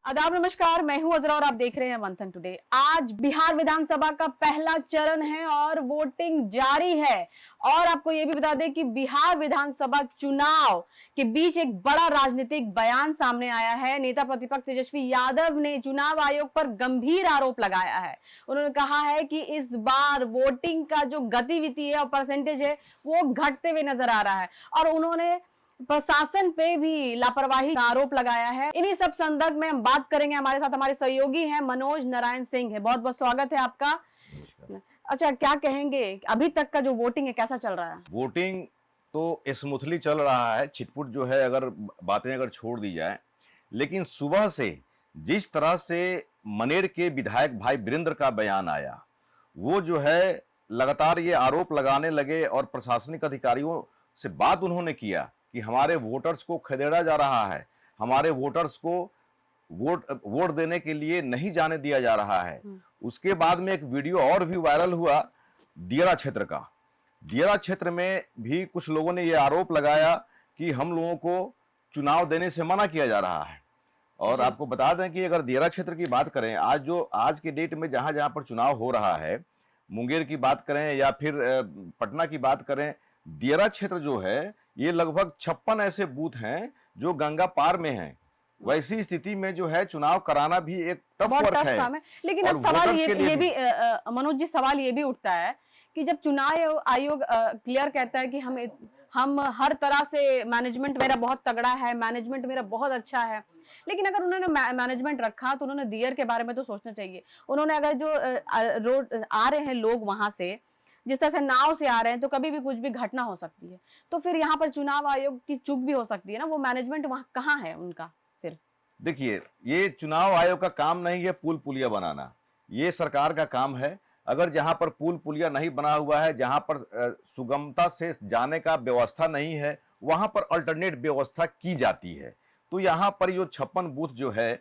आदाब नमस्कार, मैं हूं अजरा और आप देख रहे हैं मंथन टुडे। आज बिहार विधानसभा का पहला चरण है और वोटिंग जारी है। और आपको यह भी बता दें कि बिहार विधानसभा चुनाव के बीच एक बड़ा राजनीतिक बयान सामने आया है। नेता प्रतिपक्ष तेजस्वी यादव ने चुनाव आयोग पर गंभीर आरोप लगाया है। उन्होंने कहा है कि इस बार वोटिंग का जो गतिविधि है और परसेंटेज है वो घटते हुए नजर आ रहा है और उन्होंने प्रशासन पे भी लापरवाही का आरोप लगाया है। इन्हीं सब संदर्भ में हम बात करेंगे। हमारे साथ हमारे सहयोगी हैं मनोज नारायण सिंह है। बहुत बहुत स्वागत है आपका। अच्छा, क्या कहेंगे अभी तक का जो वोटिंग है कैसा चल रहा है? वोटिंग तो स्मूथली चल रहा है। छिटपुट जो है अगर बातें अगर छोड़ दी जाए, लेकिन सुबह से जिस तरह से मनेर के विधायक भाई वीरेंद्र का बयान आया, वो जो है लगातार ये आरोप लगाने लगे और प्रशासनिक अधिकारियों से बात उन्होंने किया कि हमारे वोटर्स को खदेड़ा जा रहा है, हमारे वोटर्स को वोट देने के लिए नहीं जाने दिया जा रहा है। उसके बाद में एक वीडियो और भी वायरल हुआ दियारा क्षेत्र का। दियारा क्षेत्र में भी कुछ लोगों ने यह आरोप लगाया कि हम लोगों को चुनाव देने से मना किया जा रहा है। और आपको बता दें कि अगर दियारा क्षेत्र की बात करें, आज के डेट में जहां जहां पर चुनाव हो रहा है, मुंगेर की बात करें या फिर पटना की बात करें, दियारा क्षेत्र जो है ये लगभग 56 ऐसे बूथ हैं जो गंगा पार में हैं। वैसी स्थिति में जो है चुनाव कराना भी एक टफ वर्क है। लेकिन अब सवाल ये भी मनोज जी, सवाल ये भी उठता है कि जब चुनाव आयोग क्लियर कहता है कि हम हर तरह से मैनेजमेंट मेरा बहुत तगड़ा है, मैनेजमेंट मेरा बहुत अच्छा है, लेकिन अगर उन्होंने मैनेजमेंट रखा तो उन्होंने दियर के बारे में तो सोचना चाहिए। उन्होंने अगर जो रोड आ रहे हैं लोग वहां से, जिस तरह से नाव से आ रहे हैं, तो कभी भी कुछ भी घटना हो सकती है। तो फिर यहाँ पर चुनाव आयोग की चूक भी हो सकती है ना। वो मैनेजमेंट वहां कहाँ है उनका? फिर देखिए, ये चुनाव आयोग का काम नहीं है पुल पुलिया बनाना, ये सरकार का काम है। अगर जहां पर पुल पुलिया नहीं बना हुआ है, जहां पर सुगमता से जाने का व्यवस्था नहीं है, वहां पर अल्टरनेट व्यवस्था की जाती है। तो यहाँ पर जो 56 बूथ जो है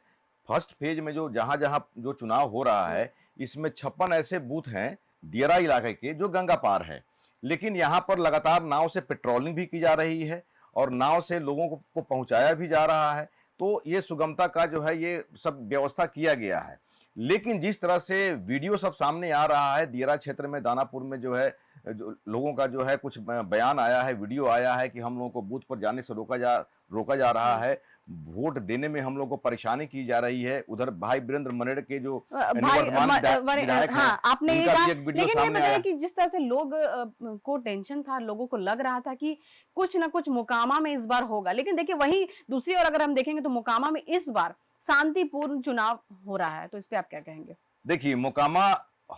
फर्स्ट फेज में जो जहां जहां जो चुनाव हो रहा है, इसमें 56 ऐसे बूथ हैं दियारा इलाके के जो गंगा पार है। लेकिन यहाँ पर लगातार नाव से पेट्रोलिंग भी की जा रही है और नाव से लोगों को पहुंचाया भी जा रहा है। तो ये सुगमता का जो है ये सब व्यवस्था किया गया है। लेकिन जिस तरह से वीडियो सब सामने आ रहा है, दियारा क्षेत्र में दानापुर में जो है लोगों का जो है कुछ बयान आया है, वीडियो आया है कि हम लोगों को बूथ पर जाने से रोका जा रहा है, वोट देने में हम लोग को परेशानी की जा रही है। उधर भाई वीरेंद्र मनेर के जो विधायक हैं, आपने ये कहा, एक वीडियो लेकिन सामने आया कि जिस तरह से लोग को टेंशन था, लोगों को लग रहा था कि कुछ ना कुछ मोकामा में इस बार होगा। लेकिन देखिए, वही दूसरी ओर अगर हम देखेंगे तो मोकामा में इस बार शांतिपूर्ण चुनाव हो रहा है। तो इस पे आप क्या कहेंगे? देखिए, मोकामा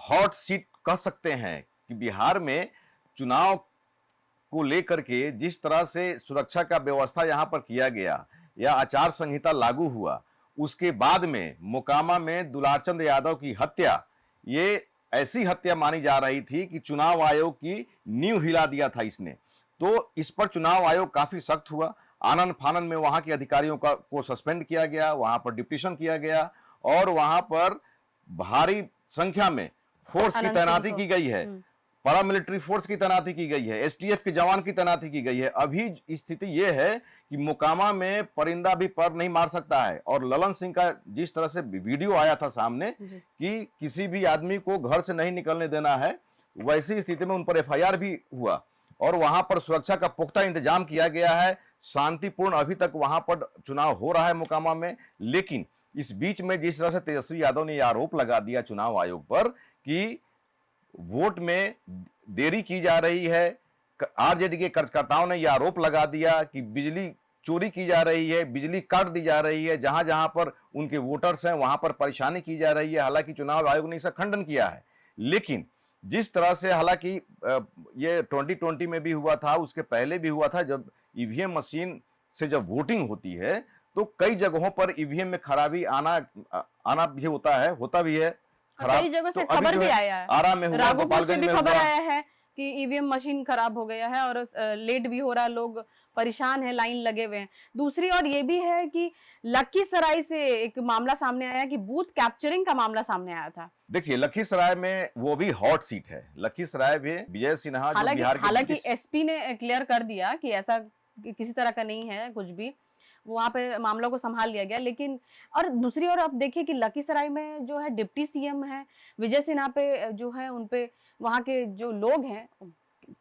हॉट सीट कह सकते हैं कि बिहार में चुनाव को लेकर के जिस तरह से सुरक्षा का व्यवस्था यहां पर किया गया या आचार संहिता लागू हुआ, उसके बाद में मोकामा में दुलारचंद यादव की हत्या, ये ऐसी हत्या मानी जा रही थी कि चुनाव आयोग की नींव हिला दिया था इसने। तो इस पर चुनाव आयोग काफी सख्त हुआ। आनन फानन में वहां के अधिकारियों को सस्पेंड किया गया, वहां पर डिप्टीशन किया गया और वहां पर भारी संख्या में फोर्स की तैनाती की गई है, पैरामिलिट्री फोर्स की तैनाती की गई है, एसटीएफ के जवान की तैनाती की गई है। अभी स्थिति यह है कि मोकामा में परिंदा भी पर नहीं मार सकता है। और ललन सिंह का जिस तरह से वीडियो आया था सामने कि किसी भी आदमी को घर से नहीं निकलने देना है, वैसी स्थिति में उन पर एफआईआर भी हुआ और वहां पर सुरक्षा का पुख्ता इंतजाम किया गया है। शांतिपूर्ण अभी तक वहां पर चुनाव हो रहा है मोकामा में। लेकिन इस बीच में जिस तरह से तेजस्वी यादव ने यह आरोप लगा दिया चुनाव आयोग पर कि वोट में देरी की जा रही है, आरजेडी के कार्यकर्ताओं ने यह आरोप लगा दिया कि बिजली चोरी की जा रही है, बिजली काट दी जा रही है, जहां जहां पर उनके वोटर्स हैं वहां पर परेशानी की जा रही है। हालांकि चुनाव आयोग ने इसका खंडन किया है, लेकिन जिस तरह से हालांकि ये 2020 में भी हुआ था, उसके पहले भी हुआ था, जब ईवीएम मशीन से जब वोटिंग होती है तो कई जगहों पर ईवीएम में खराबी आना भी होता भी है खराब। कई जगह से तो खबर भी आया है, आरा में हुआ, गोपालगंज में खबर आया है कि ईवीएम मशीन खराब हो गया है और लेट भी हो रहा है, लोग परेशान है, लाइन लगे हुए हैं। दूसरी ओर ये भी है कि लखीसराय से एक मामला सामने आया कि बूथ कैप्चरिंग का मामला सामने आया था। देखिए, लखीसराय में वो भी हॉट सीट है। लखीसराय भी विजय सिन्हा जो बिहार के, हालांकि एसपी ने क्लियर कर दिया कि ऐसा किसी तरह का नहीं है कुछ भी। वहां पे मामलों को संभाल लिया गया। लेकिन और दूसरी ओर आप देखिए कि लखीसराय में जो है डिप्टी सीएम है विजय सिन्हा पे जो है उनपे वहां के जो लोग हैं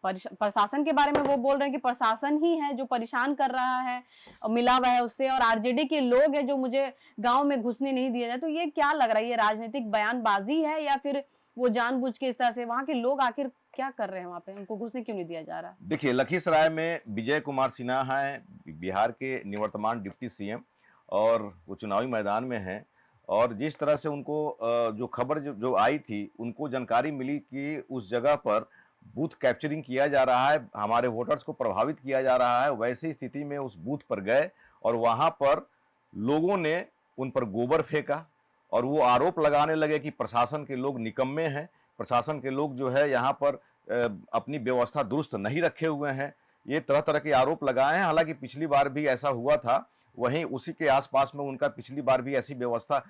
प्रशासन के बारे में वो बोल रहे हैं कि प्रशासन ही है जो परेशान कर रहा है, मिला हुआ है उससे, और आरजेडी के लोग हैं जो मुझे गांव में घुसने नहीं दिया जाए। तो ये क्या लग रहा है, ये राजनीतिक बयानबाजी है या फिर वो जानबूझ के इस तरह से, वहां के लोग आखिर क्या कर रहे हैं वहां पे, उनको घुसने क्यों नहीं दिया जा रहा? देखिए, लखीसराय में विजय कुमार सिन्हा हैं, बिहार के निवर्तमान डिप्टी सीएम, और वो चुनावी मैदान में हैं। और जिस तरह से उनको जो खबर जो आई थी, उनको जानकारी मिली कि उस जगह पर बूथ कैप्चरिंग किया जा रहा है, हमारे वोटर्स को प्रभावित किया जा रहा है, वैसी स्थिति में उस बूथ पर गए और वहां पर लोगों ने उन पर गोबर फेंका और वो आरोप लगाने लगे कि प्रशासन के लोग निकम्मे हैं, प्रशासन के लोग जो है यहाँ पर अपनी व्यवस्था दुरुस्त नहीं रखे हुए हैं। ये तरह तरह के आरोप लगाए हैं। हालांकि पिछली बार भी ऐसा हुआ था, वहीं उसी के आसपास में उनका पिछली बार भी ऐसी व्यवस्था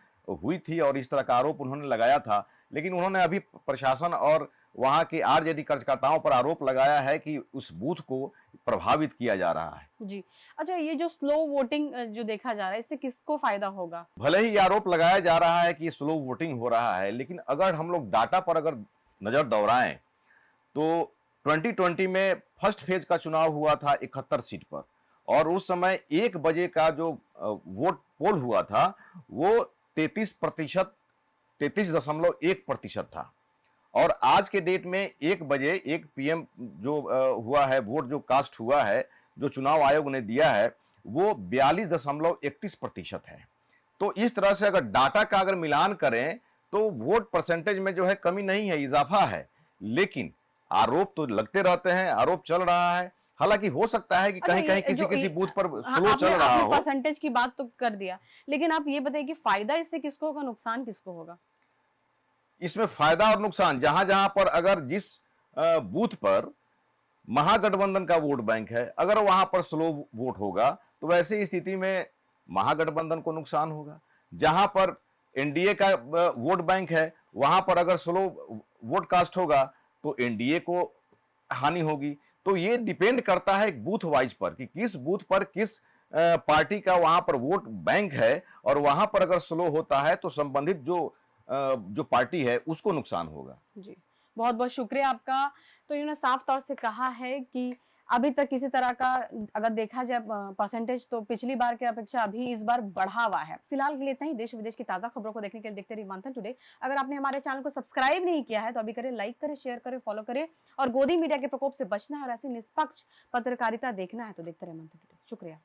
हुई थी और इस तरह का आरोप उन्होंने लगाया था। लेकिन उन्होंने अभी प्रशासन और वहां के आरजेडी कार्यकर्ताओं पर आरोप लगाया है कि उस बूथ को प्रभावित किया जा रहा है। जी। अच्छा, ये जो स्लो वोटिंग जो देखा जा रहा है, इससे किसको फायदा होगा? भले ही ये आरोप लगाया जा रहा है कि स्लो वोटिंग हो रहा है, लेकिन अगर हम लोग डाटा पर अगर नजर दौड़ाएं तो 2020 में फर्स्ट फेज का चुनाव हुआ था 71 सीट पर, और उस समय 1 बजे का जो वोट पोल हुआ था वो 33.1% था। और आज के डेट में 1 बजे 1 पीएम जो हुआ है, वोट जो कास्ट हुआ है, जो चुनाव आयोग ने दिया है, वो 42.31% है। तो इस तरह से अगर डाटा का अगर मिलान करें तो वोट परसेंटेज में जो है कमी नहीं है, इजाफा है। लेकिन आरोप तो लगते रहते हैं, आरोप चल रहा है। हालांकि हो सकता है कि अच्छा, कहीं कहीं ये किसी जो किसी ये बूथ पर हाँ, स्लो चल रहा हो। परसेंटेज की बात तो कर दिया, लेकिन आप ये बताइए कि फायदा इससे किसको होगा, नुकसान किसको होगा? इसमें फायदा और नुकसान, जहां जहां पर अगर जिस बूथ पर महागठबंधन का वोट बैंक है, अगर वहां पर स्लो वोट होगा तो वैसे स्थिति में महागठबंधन को नुकसान होगा। जहां पर एनडीए का वोट बैंक है, वहां पर अगर स्लो वोट कास्ट होगा तो एनडीए को हानि होगी। तो ये डिपेंड करता है एक बूथ वाइज पर कि किस बूथ पर किस पार्टी का वहां पर वोट बैंक है, और वहां पर अगर स्लो होता है तो संबंधित जो पार्टी है उसको नुकसान होगा। जी, बहुत बहुत शुक्रिया आपका। तो इन्होंने साफ तौर से कहा है कि अभी तक किसी तरह का अगर देखा जाए परसेंटेज तो पिछली बार के अपेक्षा अभी इस बार बढ़ा हुआ है। फिलहाल के लिए इतना ही। देश विदेश की ताजा खबरों को देखने के लिए देखते रहिए मंथन टुडे। अगर आपने हमारे चैनल को सब्सक्राइब नहीं किया है तो अभी करें, लाइक करें, शेयर करें, फॉलो करें, और गोदी मीडिया के प्रकोप से बचना है और ऐसी निष्पक्ष पत्रकारिता देखना है तो देखते रहे मंथन टुडे। शुक्रिया।